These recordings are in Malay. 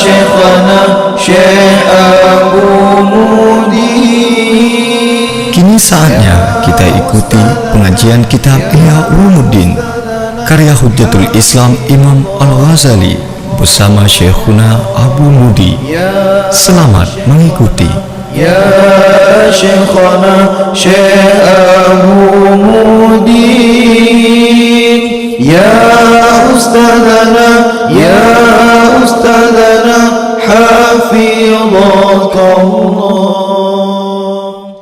Syekhana Syekh Abu Mudi. Kini saatnya kita ikuti pengajian kitab Ihya Ulumuddin karya Hujjatul Islam Imam Al-Ghazali bersama Syekhuna Abu Mudi. Selamat mengikuti. Ya Syekhana Syekh Abu Mudi, Ya Ustadzana, Ya Ustadzana, Hafizakallah.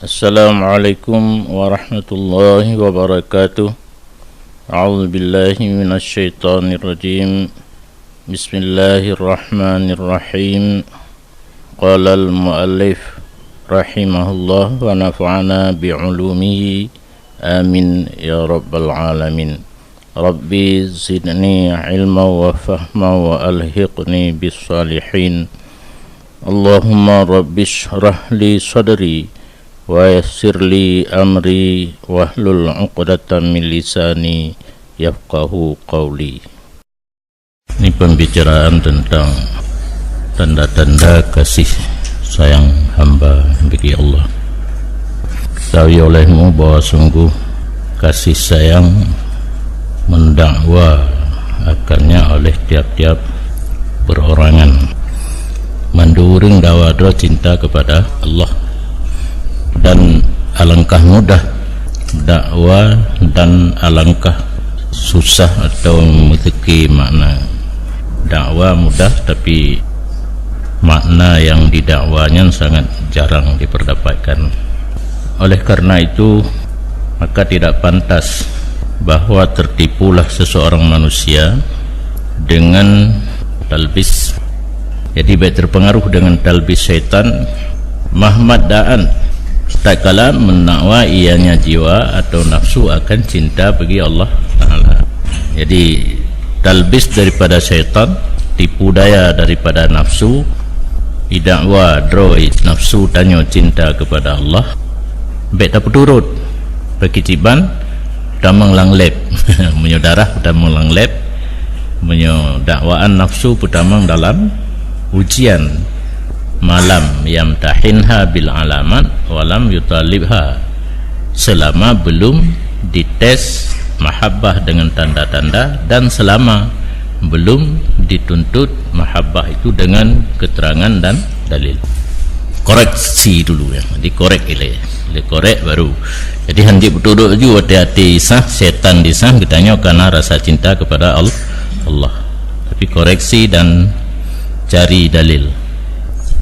Assalamualaikum warahmatullahi wabarakatuh. A'udzu billahi minasy syaithanir rajim. Bismillahirrahmanirrahim. Qala al-muallif rahimahullah wa nafa'ana bi'ulumihi amin ya rabbal alamin. Rabbi zidni ilma wa fahma wa alhiqni bis salihin. Allahumma rabbi shrah li sadri wa yassir li amri wahlul 'uqdatam min lisani yafqahu qawli. Ini pembicaraan tentang tanda-tanda kasih sayang hamba bagi Allah. Ketahui olehmu bahwa sungguh kasih sayang mendakwa akannya oleh tiap-tiap perorangan, menduring dakwah cinta kepada Allah. Dan alangkah mudah dakwah dan alangkah susah atau memiliki makna. Dakwah mudah tapi makna yang didakwanya sangat jarang diperdapatkan. Oleh karena itu maka tidak pantas bahwa tertipulah seseorang manusia dengan talbis. Jadi baik terpengaruh dengan talbis syaitan mahmaddaan tak kala mendakwa ianya jiwa atau nafsu akan cinta bagi Allah Ta'ala. Jadi talbis daripada syaitan, tipu daya daripada nafsu, didakwa droi nafsu tanya cinta kepada Allah, baik tak turut berkiciban damang langlep menyodarah damang langlep menyodakwaan nafsu putamang dalam ujian malam yang tahinha bil alamat walam yutalibha, selama belum dites mahabbah dengan tanda-tanda dan selama belum dituntut mahabbah itu dengan keterangan dan dalil. Koreksi dulu ya, dikorek ile, dikorek baru. Jadi hendak betul juga hati-hati sah setan disah kitanya karena rasa cinta kepada Allah. Tapi koreksi dan cari dalil.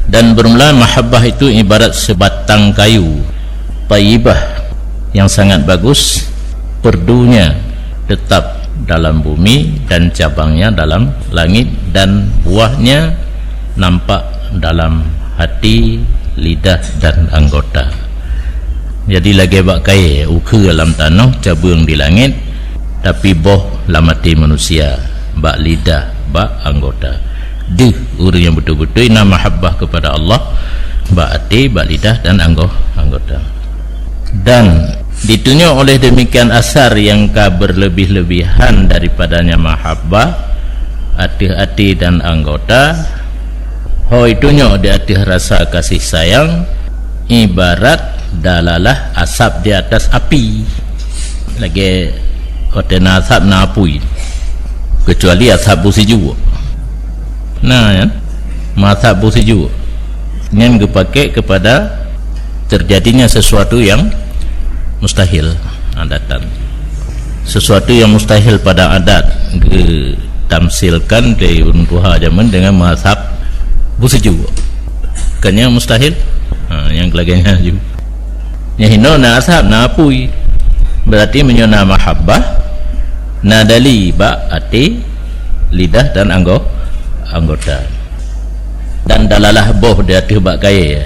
Dan bermula mahabbah itu ibarat sebatang kayu tayyibah yang sangat bagus, perdunya tetap dalam bumi dan cabangnya dalam langit dan buahnya nampak dalam hati, lidah dan anggota. Jadi lagi bak kai ukur dalam tanah, cabang di langit, tapi boh lamati manusia, bak lidah, bak anggota. Dia orang yang betul-betul ina mahabbah kepada Allah, bak hati, bak lidah dan anggota. Dan ditunjuk oleh demikian asar yang berlebih-lebihan daripadanya mahabbah, hati-hati dan anggota. Itunya di hati rasa kasih sayang ibarat dalalah asap di atas api. Lagi kotena asap na apui, kecuali asap busi juga. Nah ya, asap busi juga yang dipakai kepada terjadinya sesuatu yang mustahil adatan. Sesuatu yang mustahil pada adat ditamsilkan dari untuha zaman dengan mazhab busi juga. Kan yang mustahil, yang kelaganya juga. Yang hino na ashab na apui berarti menyona mahabbah, na dali ba hati, lidah dan anggota. Dan dalalah boh dia tibak kaya.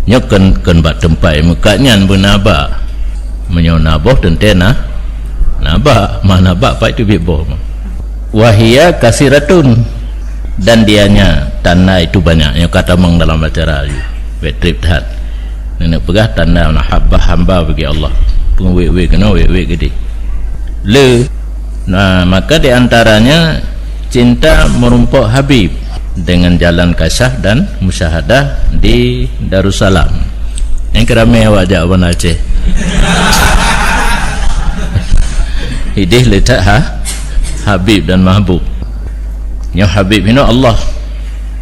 Nyokan bak tempai mukanya benaba menyona boh tentena naba mana bak pai tu boh. Wahia kasiratun, dan dianya tanda itu banyak. Yang kata meng dalam acara betrip tahat nenek pegah tanda mahabbah hamba bagi Allah. Pengwe kena we gede le. Nah maka diantaranya cinta merumpuk Habib dengan jalan kasyaf dan musyahadah di Darussalam. Yang keramai awak ajak Abang Aceh. Hidih letak Habib dan Mahbub. Yang Habib ini Allah.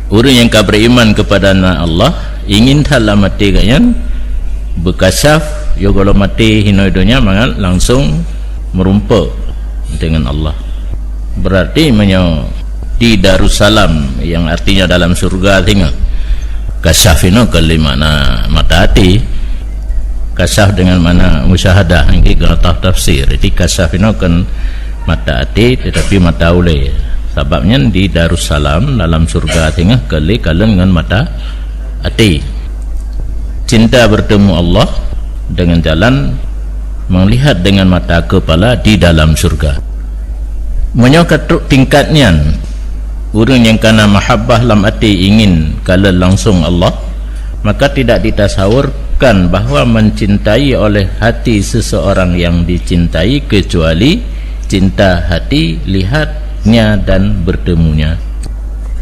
Orang yang kau beriman kepada Allah, ingin dalam mati kalian berkasyaf, yo kalau mati hinoidonya mangal langsung merumpuk dengan Allah. Berarti di Darussalam, yang artinya dalam surga, tengok kasyaf ini ke mana mata hati, kasyaf dengan mana musyahadah. Ini kena tafsir. Jadi kasyaf ini kan mata hati tetapi mata ulai. Sebabnya di Darussalam dalam surga tengah kali kalian dengan mata hati. Cinta bertemu Allah dengan jalan melihat dengan mata kepala di dalam surga. Menyokat tingkatnya orang yang karena mahabbah lam hati ingin kalau langsung Allah, maka tidak ditasawurkan bahawa mencintai oleh hati seseorang yang dicintai kecuali cinta hati lihatnya dan bertemunya.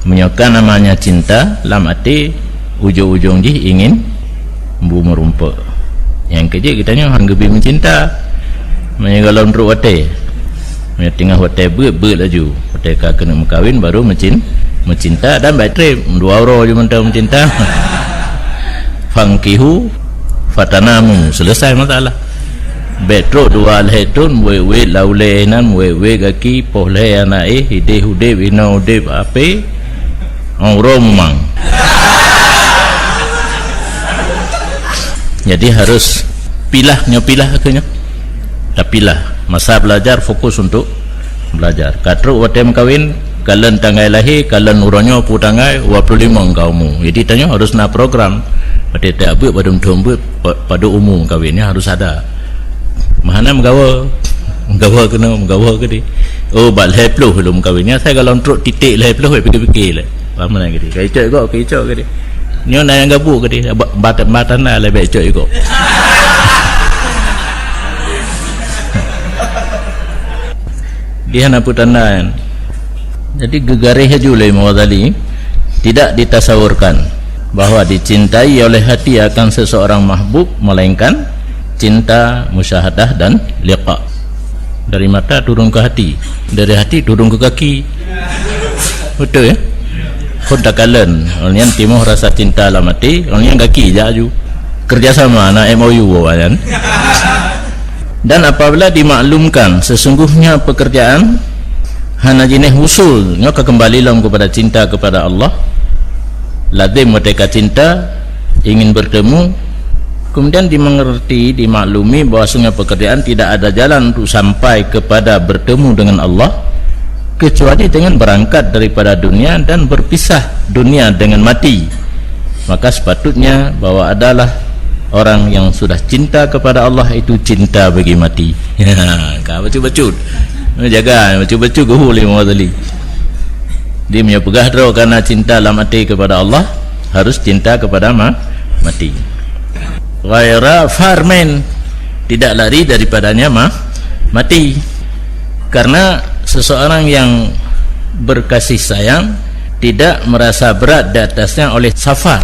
Menyokat namanya cinta lam hati ujung-ujung dia ingin merumpuk. Yang kerja kitanya hang gebi mencinta. Maknanya kalau untuk watai, tengah watai ber laju, watai kena berkahwin baru mencinta dan baterai 2 euro je mentah mencinta. Fangkihu fatanamu, selesai masalah. Betro 2 lehetun wewe laulenan wewe gaki pohle anae hide hude wina hude ape romang. Jadi harus pilah akhirnya. Tak pilah. Masa belajar fokus untuk belajar. Katru watem kawin kalian tanggai lahir kalian uranyo putangai 25 kaumu. Jadi tanya harus na program. Pada tak buat pada untuk pada umum kawinnya harus ada. Mana menggawa ke dia. Oh bak leploh belum kawinnya. Saya kalau untuk titik leploh fikir-fikir lah. Apa mana ke dia? Kicau ke dia. Ni nak yang gabuk ke dia? Batan lah lebih cok ikut. Dia nak putangan. Jadi gegarih Julai Mawadali tidak ditasawurkan bahawa dicintai oleh hati akan seseorang mahbub, melainkan cinta musyahadah dan liqa. Dari mata turun ke hati, dari hati turun ke kaki. Betul ya? Kota kalian, orang yang timuh rasa cinta lah mati, orang yang kaki jaju kerjasama nak MOU kan. Dan apabila dimaklumkan sesungguhnya pekerjaan hana jenis usul ngaka kembali lang kepada cinta kepada Allah, lazim mereka cinta ingin bertemu, kemudian dimengerti, dimaklumi bahwasanya pekerjaan tidak ada jalan untuk sampai kepada bertemu dengan Allah kecuali dengan berangkat daripada dunia dan berpisah dunia dengan mati. Maka sepatutnya bahwa adalah orang yang sudah cinta kepada Allah itu cinta bagi mati. Kau baca-baca jaga baca-baca guhu lima tali. Dia punya pegah draw karena cinta dalam hati kepada Allah harus cinta kepada mati. Ghaira farmen, tidak lari daripadanya mati. Karena seseorang yang berkasih sayang tidak merasa berat di atasnya oleh safar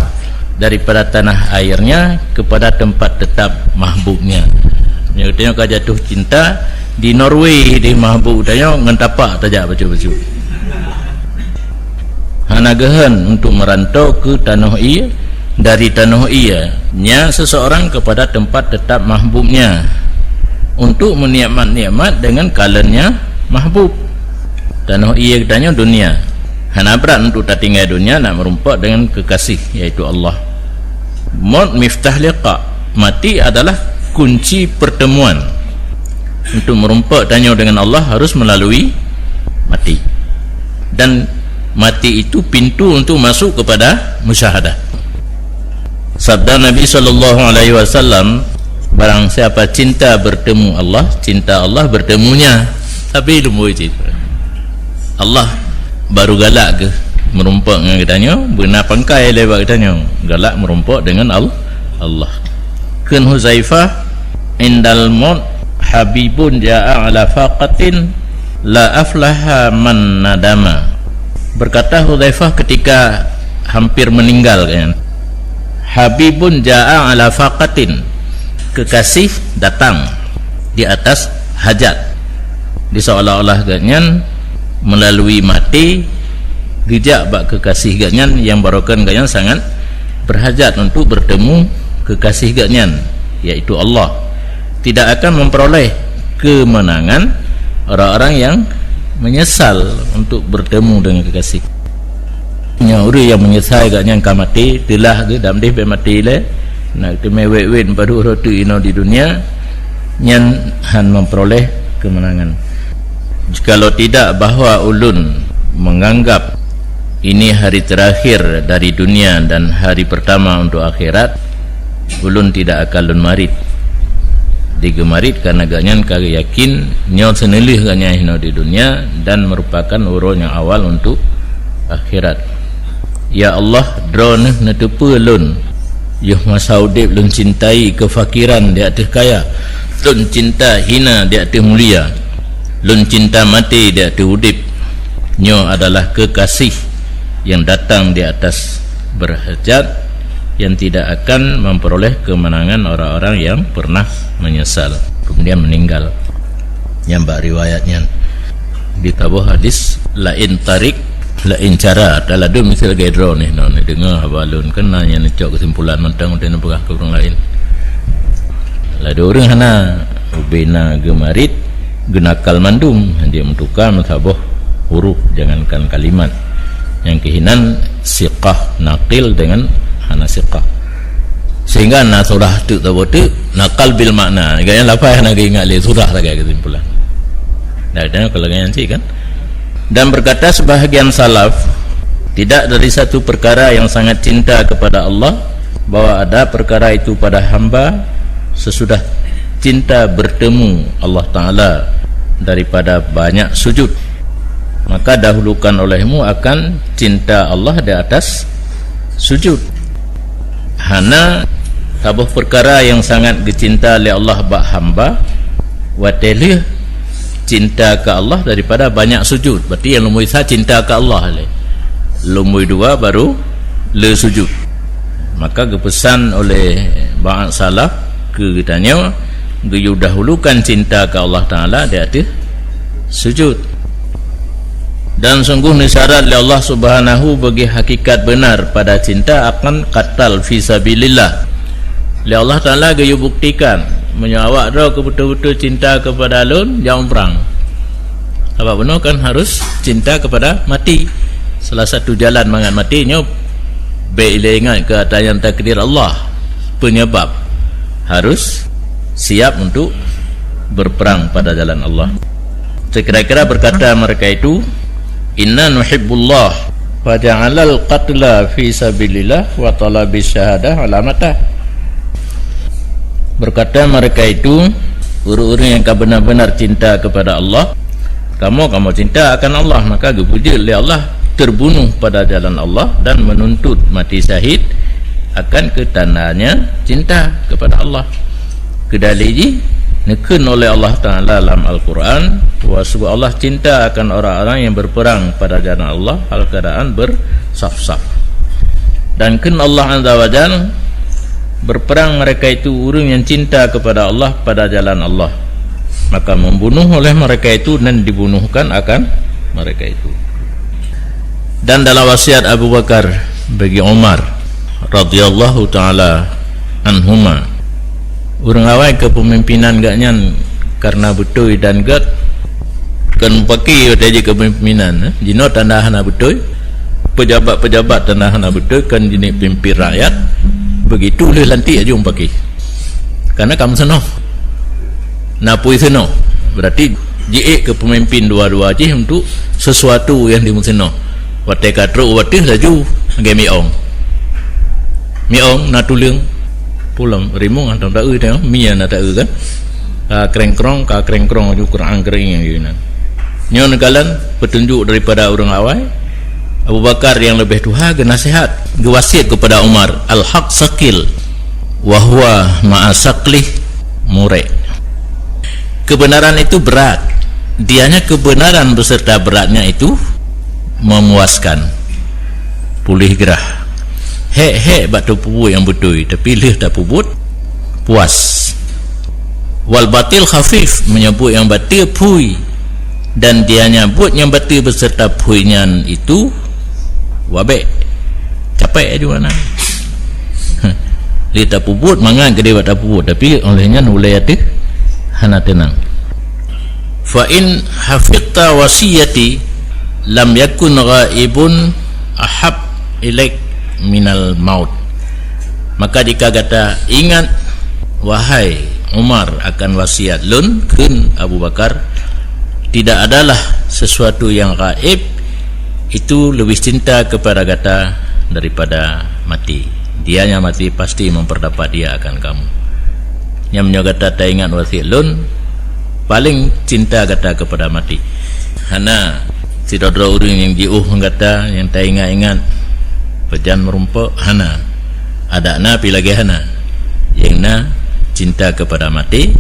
daripada tanah airnya kepada tempat tetap mahbubnya. Yang katanya kau jatuh cinta di Norway di mahbub tanya ngentapak tajak baca-baca. Hanagahan untuk merantau ke tanah ia, dari tanah ia nya seseorang kepada tempat tetap mahbubnya untuk menikmat-nikmat dengan kalennya mahbub. Tanah ia katanya dunia. Hana berat untuk tak tinggal dunia, nak merumpak dengan kekasih yaitu Allah. Maut miftah liqa, mati adalah kunci pertemuan. Untuk merumpak tanya dengan Allah harus melalui mati, dan mati itu pintu untuk masuk kepada musyahadah. Sabda Nabi SAW, barang siapa cinta bertemu Allah, cinta Allah bertemunya. Tapi lumui cerita Allah baru galak ke merumpak dengan katanya, benar pangkai lebar katanya galak merumpak dengan Allah. Kun Huzaifah indal maut habibun ja'a ala faqatin la aflaha man nadama. Berkata Hudzaifah ketika hampir meninggal kan, Habibun ja'a ala faqatin, kekasih datang di atas hajat, di seolah-olah ganyan melalui mati gejak bak kekasih ganyan yang barokan ganyan sangat berhajat untuk bertemu kekasih ganyan, yaitu Allah. Tidak akan memperoleh kemenangan orang-orang yang menyesal untuk bertemu dengan kekasih. Orang yang menyesal ganyan ka mati telah ke dam deh mati le nak temewek-wek pada orang tu ino di dunia nyan han memperoleh kemenangan. Jikalau tidak bahawa ulun menganggap ini hari terakhir dari dunia dan hari pertama untuk akhirat, ulun tidak akan lun marit digemarit karena ganyan kagak yakin nyaw senelih ganyan hino di dunia dan merupakan urun yang awal untuk akhirat. Ya Allah, drone netepu lun yuh masa udip lun cintai kefakiran di atas kaya, lun cinta hina di atas mulia, lun cinta mati di atas udip. Nyo adalah kekasih yang datang di atas berhajat, yang tidak akan memperoleh kemenangan orang-orang yang pernah menyesal kemudian meninggal. Yang bak riwayatnya di tabuh hadis lain tarik lain cara dalam misal gaidro ni dengar habalun kena yang necok kesimpulan mentang untuk nepegah ke orang lain. Lalu orang hana ubena gemarit genakal mandum, dia mentukar mentabuh huruf jangankan kalimat. Yang kehinan siqah naqil dengan hana siqah, sehingga na surah tu tahu tu nakal bil makna gaya lapar nak ingat le surah lagi kesimpulan. Dan kalau gaya sih kan. Dan berkata sebahagian salaf, tidak dari satu perkara yang sangat cinta kepada Allah bahwa ada perkara itu pada hamba sesudah cinta bertemu Allah Ta'ala daripada banyak sujud, maka dahulukan olehmu akan cinta Allah di atas sujud. Hana tabuh perkara yang sangat dicinta oleh Allah bak hamba watelih cinta ke Allah daripada banyak sujud. Berarti yang lumui sah cinta ke Allah le, lumui dua baru le sujud. Maka kepesan oleh ba'at salaf ke kitanya geyu dahulukan cinta ke Allah Ta'ala di atas sujud. Dan sungguh nisyarat oleh Allah Subhanahu bagi hakikat benar pada cinta akan qatal fisabilillah. Oleh Allah Ta'ala geyu buktikan menyawak dah ke betul-betul cinta kepada alun jangan perang. Apa benar kan harus cinta kepada mati. Salah satu jalan mangat matinya bila ingat ke atas yang takdir Allah, penyebab harus siap untuk berperang pada jalan Allah. Sekira-kira berkata mereka itu, inna nuhibbullah fa ja'alal qatla fi sabilillah wa talabis syahadah alamatah. Berkata mereka itu, orang-orang yang benar-benar cinta kepada Allah, kamu cinta akan Allah, maka gepuji oleh Allah terbunuh pada jalan Allah dan menuntut mati syahid akan ketandanya cinta kepada Allah. Kedaliji neken oleh Allah Ta'ala dalam Al-Quran, bahwa Allah cinta akan orang-orang yang berperang pada jalan Allah hal keadaan bersaf-saf. Dan ken Allah Azza wa Jalla berperang mereka itu orang yang cinta kepada Allah pada jalan Allah, maka membunuh oleh mereka itu dan dibunuhkan akan mereka itu. Dan dalam wasiat Abu Bakar bagi Umar radhiyallahu taala anhuma, orang awal kepemimpinan gaknya karena betul dan gat kan pakai aja kepemimpinan jino tandahana betul, pejabat-pejabat tandahana betul kan jenis pimpin rakyat begitu boleh lantik aja pakai karena kamu senoh napui senoh, berarti jik ke pemimpin dua-dua aja untuk sesuatu yang dimusenoh watai katro watai laju agak miong natuliang pulang rimung antang tak tengok mia na tak kan krengkrong aju Quran kering yang gini nyon kalan petunjuk daripada orang awal. Abu Bakar yang lebih tua nasihat gewasiat kepada Umar, al-haq sakil wa huwa ma'asaklih murek. Kebenaran itu berat, dianya kebenaran beserta beratnya itu memuaskan, pulih gerah. Hek batu pubut yang betul, tapi leh tak pubut puas. Wal batil khafif, menyebut yang batil pui, dan dia nyebut yang batil beserta puinya itu wabek, capek di mana. Li tak pubut mangan gede tak pubut, tapi olehnya nulai hati hana tenang. Fa in hafidta wasiyati lam yakun ghaibun ahab ilaik minal maut. Maka jika kata ingat wahai Umar akan wasiat lun kun Abu Bakar, tidak adalah sesuatu yang gaib itu lebih cinta kepada kata daripada mati. Dianya mati pasti memperdapat dia akan kamu. Yang menyokata tak ingat wasiat lun paling cinta kata kepada mati. Hana tidak ada orang yang diuh kata yang tak ingat pejan merumpuk hana. Ada na pi lagi hana. Yang na cinta kepada mati,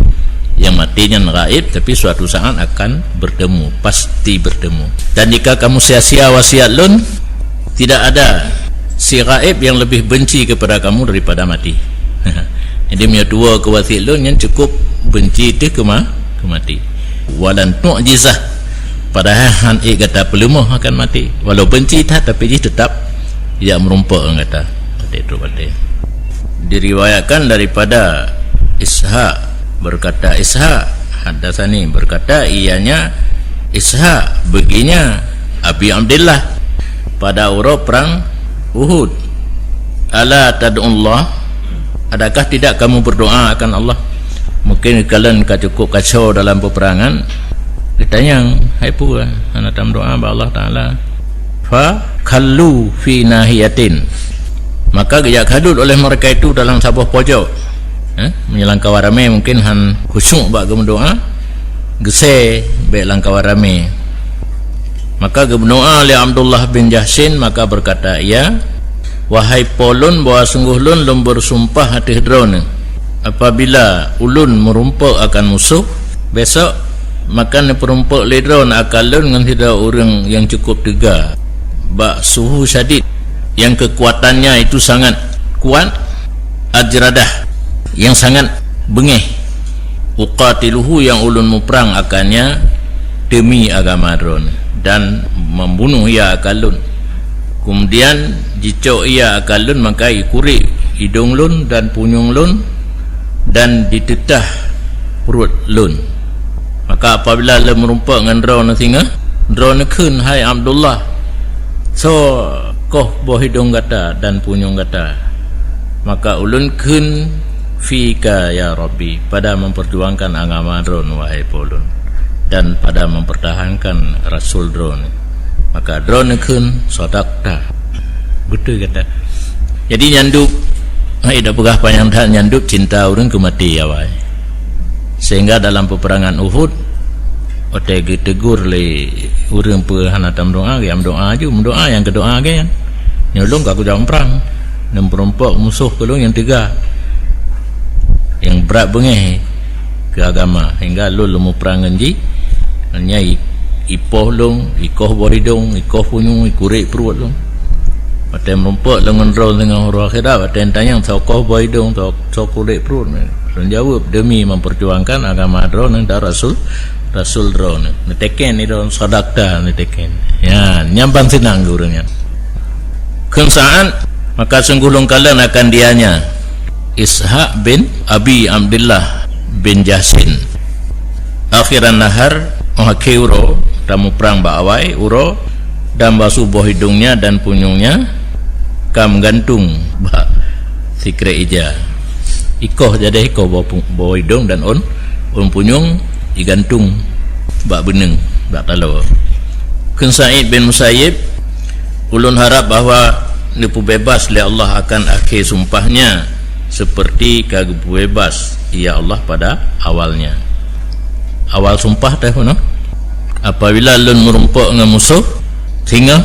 yang matinya gaib tapi suatu saat akan bertemu, pasti bertemu. Dan jika kamu sia-sia wasiat lun, tidak ada si gaib yang lebih benci kepada kamu daripada mati. Jadi punya dua ke wasiat lun yang cukup benci itu ke mati. Walan tu'jizah, padahal han kata pelemah akan mati. Walau benci tak, tapi dia tetap tidak merumpuk kata. Itu berarti. Diriwayatkan daripada Ishaq, berkata Ishaq hadatsani, berkata ianya Ishaq beginya Abi Abdullah pada urut perang Uhud, ala tad'ullah, adakah tidak kamu berdoa akan Allah? Mungkin kalian cukup kacau dalam peperangan, ditanya hai pu ana tam doa ba Allah taala, fa kallu fi nahiyatin, maka gejak hadut oleh mereka itu dalam sebuah pojok, menyelangkau rame. Mungkin han khusyuk bak berdoa, gese baik langkau rame. Maka berdoa oleh Abdullah bin Jahsin, maka berkata ia, wahai polun, bahwa sungguh lun bersumpah hati drone, apabila ulun merumpuk akan musuh besok, maka perumpuk ledron akan lun dengan tidak orang yang cukup tegak, bak suhu syadid, yang kekuatannya itu sangat kuat, ajradah, yang sangat bengih, uqatiluhu, yang ulun muperang akannya demi agama dron, dan membunuh ia akan lun. Kemudian dicok ia akan lun, maka ikurik hidung lun dan punyung lun, dan ditetah perut lun. Maka apabila lun merumpak dengan drone singa, drone kun hai Abdullah, so koh boh hidung kata dan punyung kata, maka ulun kun fika ya Rabbi, pada memperjuangkan agama drone wahai polun, dan pada mempertahankan Rasul drone. Maka drone kun sodakta, betul kata. Jadi nyanduk dah pegah panjang dah nyanduk cinta orang ke mati ya wahai. Sehingga dalam peperangan Uhud otai ditegur le orang perhana tam doa, yang doa aja, mendoa yang kedoa kan nyolong aku jam perang dan perompok musuh kelong yang tiga yang berat bengih ke agama, hingga lu lemu perang ngenji hanya ipoh long, ikoh boridong, ikoh punyung, ikurik perut long. Otai merompok lengan rol dengan huruf akhirat, otai tanya sokoh boridong, sokurik perut. Dan jawab demi memperjuangkan agama drone dan Rasul drone. Neteken ni drone sadakta neteken. Ya, nyambang senang gurunya. Kengsaan, maka sungguh longkalan akan dianya Ishaq bin Abi Abdullah bin Jahsin. Akhiran nahar menghaki uro, tamu perang bawai uro, dan basuh boh hidungnya dan punyungnya, kam gantung bah sikre ija. Ikoh jadi ikoh bawa hidung dan on punyung digantung bak beneng bak talau. Kun Sa'id bin Musayyib, ulun harap bahawa nipu bebas oleh Allah akan akhir sumpahnya seperti kagak bebas ya Allah pada awalnya. Awal sumpah teh no? Apabila ulun merumpuk dengan musuh sehingga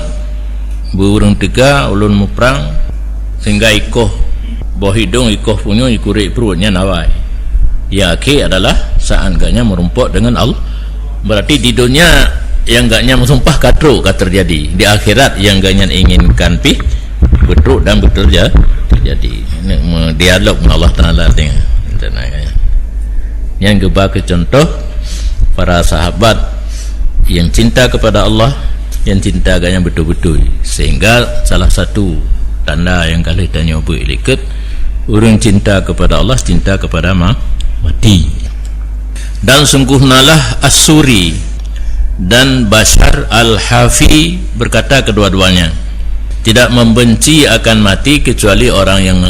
burung tiga ulun muperang, sehingga ikoh bawah hidung, ikoh punya, ikurik perutnya nawai. Ya akhir adalah saat gaknya merumpuk dengan Allah. Berarti di dunia yang gaknya sumpah katruk terjadi. Di akhirat yang gaknya inginkan betul dan betul terjadi. Ini dialog dengan Allah Taala dengan yang gebah ke contoh para sahabat yang cinta kepada Allah, yang cinta agaknya betul-betul, sehingga salah satu tanda yang kali tanya berikut orang cinta kepada Allah, cinta kepada mati. Dan sungguhnalah As-Suri dan Bashar Al-Hafi berkata kedua-duanya, tidak membenci akan mati kecuali orang yang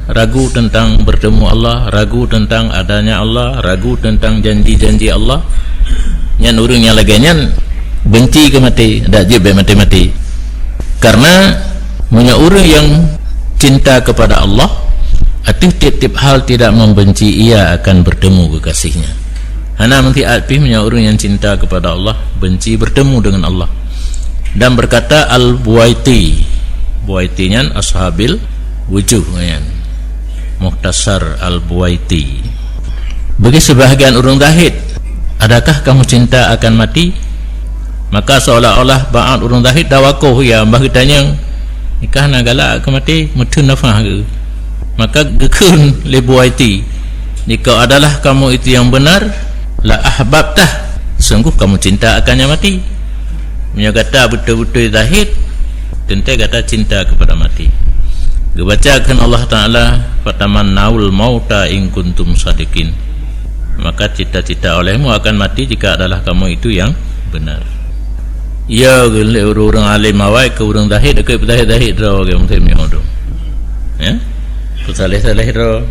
ragu tentang bertemu Allah, ragu tentang adanya Allah, ragu tentang janji-janji Allah. Yang orang yang laginya benci ke mati, tak je mati-mati. Karena punya orang yang cinta kepada Allah, itu tiap-tiap hal tidak membenci ia akan bertemu kekasihnya. Hana nanti arti punya orang yang cinta kepada Allah, benci bertemu dengan Allah. Dan berkata Al-Buwaiti-nya Ashabil Wujuh, Mukhtasar Al-Buwaiti, bagi sebahagian orang zahid, adakah kamu cinta akan mati? Maka seolah-olah ba'at orang zahid dawakuh ya, bagi tanya nikah nak galak ke mati mutun nafah ke? Maka gekun li Buwaiti, jika adalah kamu itu yang benar, la ahbabtah, sungguh kamu cinta akannya mati. Punya kata betul-betul zahid, tentu kata cinta kepada mati. Dibacakan Allah Ta'ala, fatamannawul mauta in kuntum sadiqin, maka cita-cita olehmu akan mati jika adalah kamu itu yang benar. Ya, orang alim awai ke orang zahid, ke zahid ro ke mungkin miodo. Ya. Saleh-saleh ro.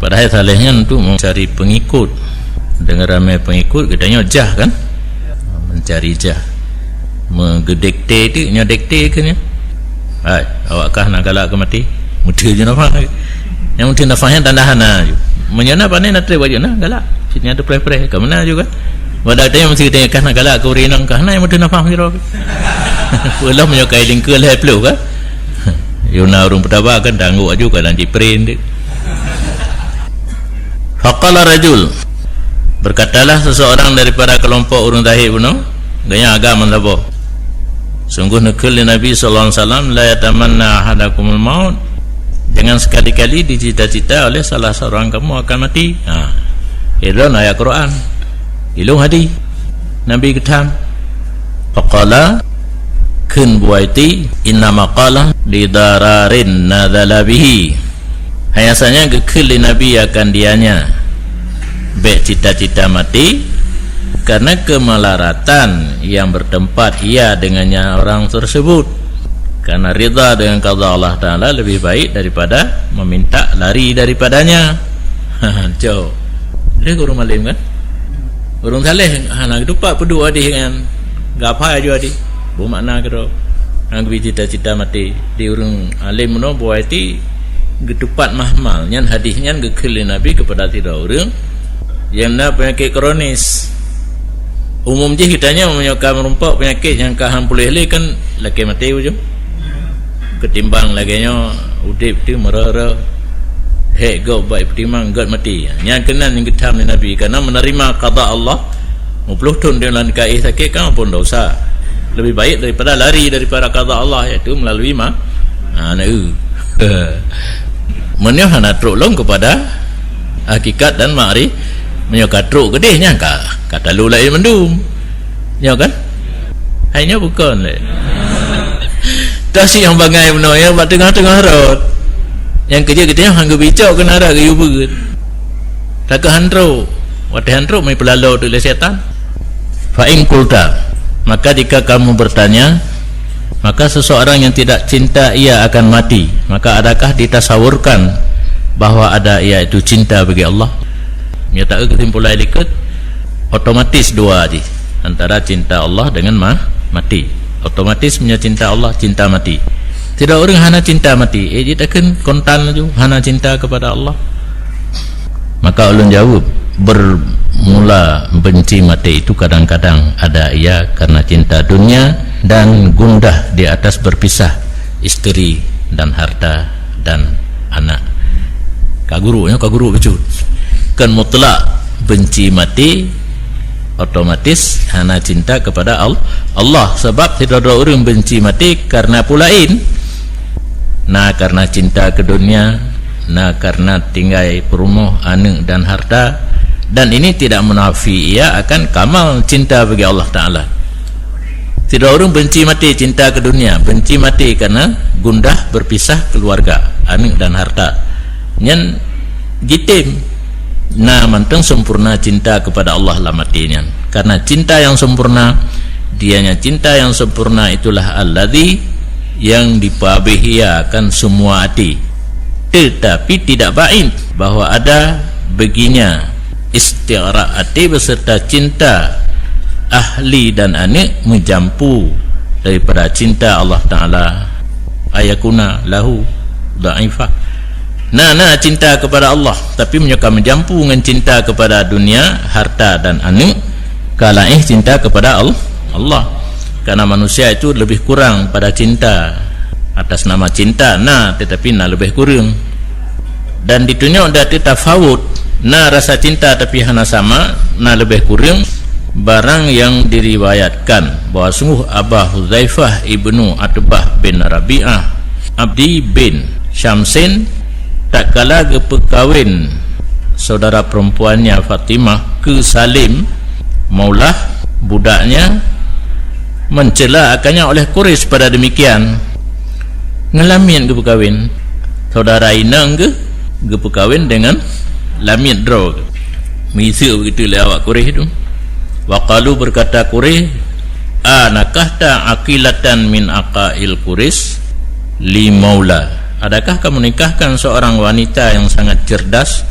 Padahal salehnya untuk mencari pengikut. Dengan ramai pengikut katanya jah kan? Mencari jah. Mengedekte tu nya dekte ke nya. Hai, awakkah nak galak ke mati? Mudah je nafah. Yang mungkin nafahnya tandahana je. Menyana pandai nak try baju na galak. Sini ada pre-pre ke mana juga. Wadah dia mesti tanya kah nak galak ke urinang kah na yang mesti nafah miro. Belum menyokai lingkul hai pelu kan. Yuna urung pertama kan dangguk aju kan diprin. Faqala rajul, berkatalah seseorang daripada kelompok orang zahid bunuh, gaya agama mendaboh. Sungguh nekul Nabi sallallahu alaihi wasallam, la yatamanna ahadakumul maut, jangan sekali-kali dicita-cita oleh salah seorang kamu akan mati. Itu ayat Quran, ilung hadis Nabi ketam. Faqala kun Buwaiti, inna maqala lidararin nadzala bihi, hayasanya gekul Nabi akan dianya baik cita-cita mati karena kemelaratan yang bertempat ia dengannya orang tersebut. Karena rida dengan qada Allah Ta'ala lebih baik daripada meminta lari daripadanya. Jauh dia guru malim kan, urung saleh anak dupak pedu adi kan gapai aja adi bermakna kero ang cita-cita mati di urung alim no Buwaiti getupat mahmal nyan hadisnya gekil Nabi kepada tidak orang yang nak penyakit kronis. Umum je kitanya menyokap merumpak penyakit yang kaham pulih le kan laki mati ujung ketimbang laginya udip tu merara hek go baik pertimbang god mati. Yang kenan yang getam Nabi karena menerima qada Allah 50 tahun dia lan kai sakit kan pun dosa, lebih baik daripada lari daripada qada Allah, iaitu melalui menyah nak tolong kepada hakikat dan ma'rif. Menyokak truk gedehnya kata lu lain mendum ya kan, hanya bukan tasik yang bangai benar ya buat tengah-tengah rot yang kerja kita yang hangga bicau kena ada ke yuber tak ke handro waktu handro mai pelalau tu le setan. Fa in qulta, maka jika kamu bertanya, maka seseorang yang tidak cinta ia akan mati, maka adakah ditasawurkan bahwa ada ia itu cinta bagi Allah? Ya tak kesimpulan ikut otomatis dua aja antara cinta Allah dengan mati. Otomatis punya cinta Allah, cinta mati. Tidak orang hana cinta mati, dia takkan kontan aja hana cinta kepada Allah. Maka ulun jawab, bermula benci mati itu kadang-kadang ada ia karena cinta dunia dan gundah di atas berpisah istri dan harta dan anak. Kaguru betul. Kan mutlak benci mati otomatis hana cinta kepada Allah. Sebab tidak ada orang benci mati karena pulain, nah karena cinta ke dunia, nah karena tinggal perumah, anak dan harta. Dan ini tidak menafi ia akan kamal cinta bagi Allah Ta'ala. Tidak orang benci mati cinta ke dunia, benci mati karena gundah berpisah keluarga, anak dan harta. Nyan jitim, nah manteng sempurna cinta kepada Allah lah matinya. Karena cinta yang sempurna, dianya cinta yang sempurna itulah alladzi yang dipabihiakan semua hati. Tetapi tidak baik bahwa ada beginya istighra hati beserta cinta ahli dan anak menjampu daripada cinta Allah Ta'ala, ayakuna lahu da'ifah. Nah cinta kepada Allah tapi menyuka menjampu dengan cinta kepada dunia, harta dan anak, kalaih cinta kepada Allah. Karena manusia itu lebih kurang pada cinta atas nama cinta, tetapi lebih kurang. Dan di dunia ada tafawut, rasa cinta tapi hana sama, lebih kurang. Barang yang diriwayatkan bahwa sungguh Abah Hudzaifah ibnu Atbah bin Rabi'ah Abdi bin Syamsin tak kala kepekawin saudara perempuannya Fatimah ke Salim maulah budaknya, mencela akannya oleh Quraisy pada demikian. Ngelamin kepekawin saudara inang kepekawin dengan lamit draw, misi begitu lewat Quraisy itu. Waqalu berkata Quraisy, anakahta aqilatan min aqail Quraisy li maula. Adakah kamu nikahkan seorang wanita yang sangat cerdas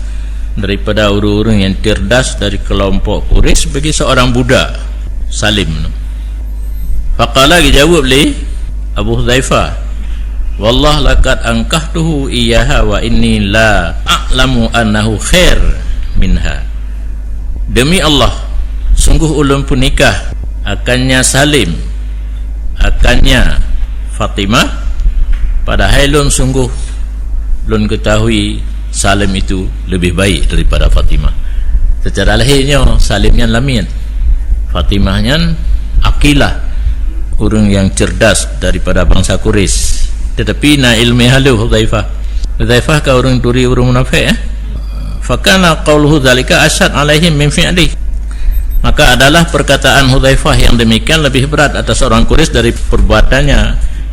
daripada orang-orang yang cerdas dari kelompok Quraisy bagi seorang budak Salim? Faqala dijawab li Abu Hudzaifah, wallah laqad ankahtuhu iyyaha wa inni la a'lamu annahu khair minha. Demi Allah, sungguh ulun pun nikah akannya Salim, akannya Fatimah, padahal lun sungguh lun ketahui Salim itu lebih baik daripada Fatimah. Secara lahirnya Salimnya lamin, Fatimahnya akilah, orang yang cerdas daripada bangsa Quraisy. Tetapi ilmi halu Hudzaifah ka orang turi, orang munafik. Fakana qauluhu dzalika asyad alaihim min fi'li. Maka adalah perkataan Hudzaifah yang demikian lebih berat atas orang Quraisy dari perbuatannya.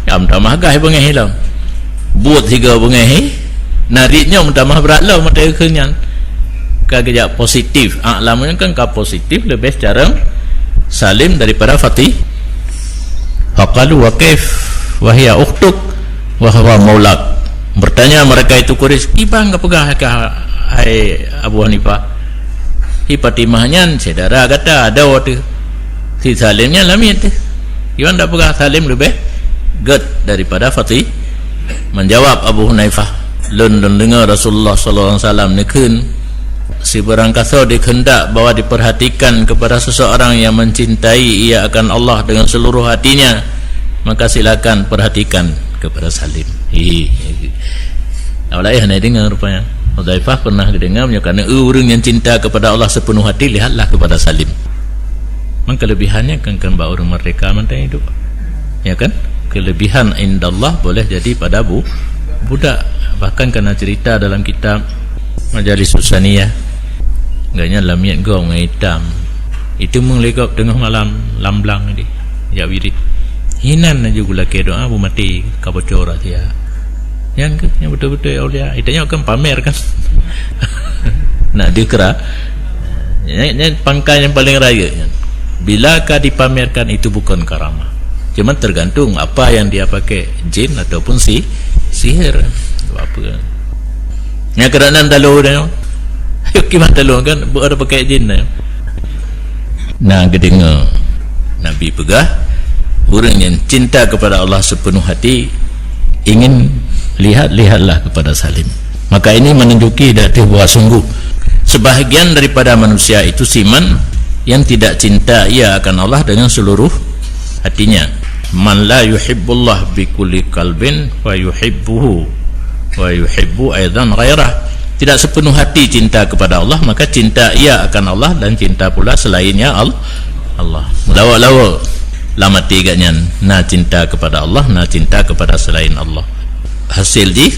Ya mtamah gah bengai hilang buat tiga bengai nariknya mtamah berat lah mata kenyan kagak positif. Lamanya kan ka positif lebih secara Salim daripada Fatih. Faqalu wa kaif wa hiya ukhtuk wa huwa maulak. Bertanya mereka itu Quraisy, ibang kapagah ka hai Abu Hanifah? Hi Fatimahnya saudara kata ada waktu si Salimnya lamit. Iwan dak pegah Salim lebih ged daripada Fatih. Menjawab Abu Hanifah, lun dengar Rasulullah sallallahu alaihi wasallam nekeun si barang kasa dikehendak bahwa diperhatikan kepada seseorang yang mencintai ia akan Allah dengan seluruh hatinya, maka silakan perhatikan kepada Salim. Awalnya hanya dengar rupanya Hudzaifah pernah dengar kerana orang yang cinta kepada Allah sepenuh hati, lihatlah kepada Salim. Maka kelebihannya kan orang mereka mantan hidup, ya kan? Kelebihan indallah boleh jadi pada budak. Bahkan kena cerita dalam kitab Majalis Susaniyah, enggaknya lamiat gong hitam itu mengelegap tengah malam lamblang ni ya wirid hinan aja gula ke doa bu mati kabocor dia yang betul-betul aulia itanya akan pamer kan. Nak dikira ini pangkat yang paling raya. Bilakah dipamerkan itu bukan karamah, cuma tergantung apa yang dia pakai, jin ataupun sihir apa kan. Yang kerana dalu dia kimat dalu kan ada pakai jin dia. Nah kedengar Nabi pegah orang yang cinta kepada Allah sepenuh hati ingin lihatlah kepada Salim. Maka ini menunjuki dati bahwa sungguh sebahagian daripada manusia itu siman yang tidak cinta ia akan Allah dengan seluruh hatinya. Man la yuhibbullah bi kulli qalbin wa yuhibbuhu wa yuhibbu aidan ghairah. tidak sepenuh hati cinta kepada Allah, maka cinta ia akan Allah dan cinta pula selainnya Allah. Melawa-lawa lamati agaknya na cinta kepada Allah, na cinta kepada selain Allah. Hasil di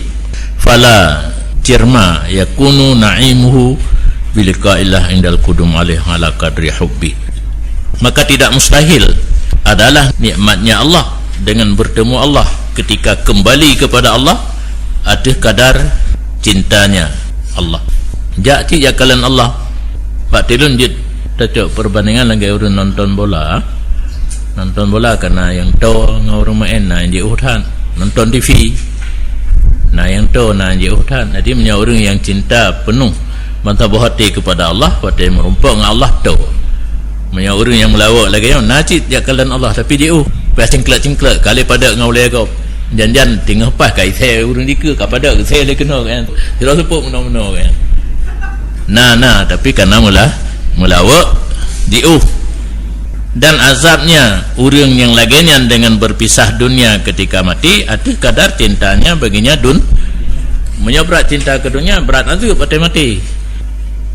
fala cirma yakunu na'imuhu biliqa'illah indal qudum alaih ala qadri hubbi. Maka tidak mustahil adalah nikmatnya Allah dengan bertemu Allah ketika kembali kepada Allah ada kadar cintanya Allah. Jak cik jakalan Allah. Pak Tilun dia tak perbandingan lagi orang nonton bola. Nonton bola karena yang tahu ngau main na yang diutan. Nonton TV. Nah yang tahu na yang diutan. Jadi punya orang yang cinta penuh mantap hati kepada Allah, pada merumpak dengan Allah tahu. Punya orang yang melawak lagi yang najid jakalan Allah tapi dia pas cingklak-cingklak kali pada ngau lego. Jangan tengah pas kai saya urang dika kapada saya le kena kan. Tidak sepuk mena-mena kan. Nah tapi karena melawak diuh. Dan azabnya orang yang laginya dengan berpisah dunia ketika mati ada kadar cintanya baginya menyabrat cinta ke dunia berat azab pada mati.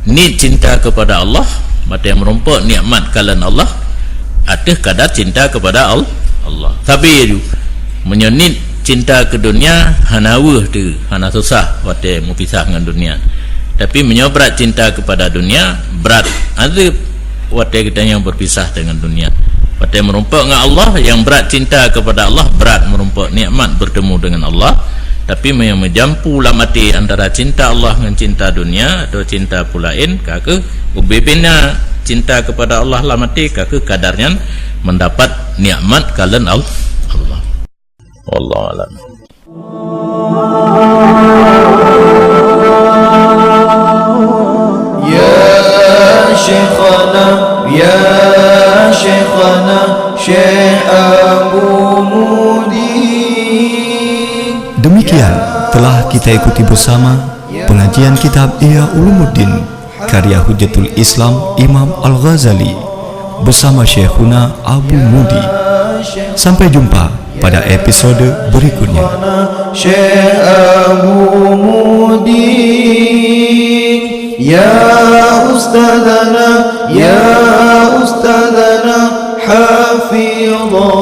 Ni cinta kepada Allah, mata yang merompak nikmat kalan Allah ada kadar cinta kepada Allah. Tapi menyenit cinta ke dunia hanawah tu hana susah waktu berpisah dengan dunia, tapi menyabrat cinta kepada dunia berat azab waktu kita yang berpisah dengan dunia. Waktu merumpak dengan Allah yang berat cinta kepada Allah berat merumpak nikmat bertemu dengan Allah, tapi yang menjampu lah mati antara cinta Allah dengan cinta dunia atau cinta pulain kake ubibina cinta kepada Allah lah mati kake kadarnya mendapat nikmat kalan Allah. Wallahu a'lam. Ya Syekhana, Ya Syekhana, Syekh Abu Mudi. Demikian telah kita ikuti bersama pengajian kitab Ihya Ulumuddin karya Hujjatul Islam Imam Al-Ghazali bersama Syekhuna Abu Mudi. Sampai jumpa pada episode berikutnya. Syekh Abu Mudi, Ya Ustadzana, Ya Ustadzana, Hafizallah.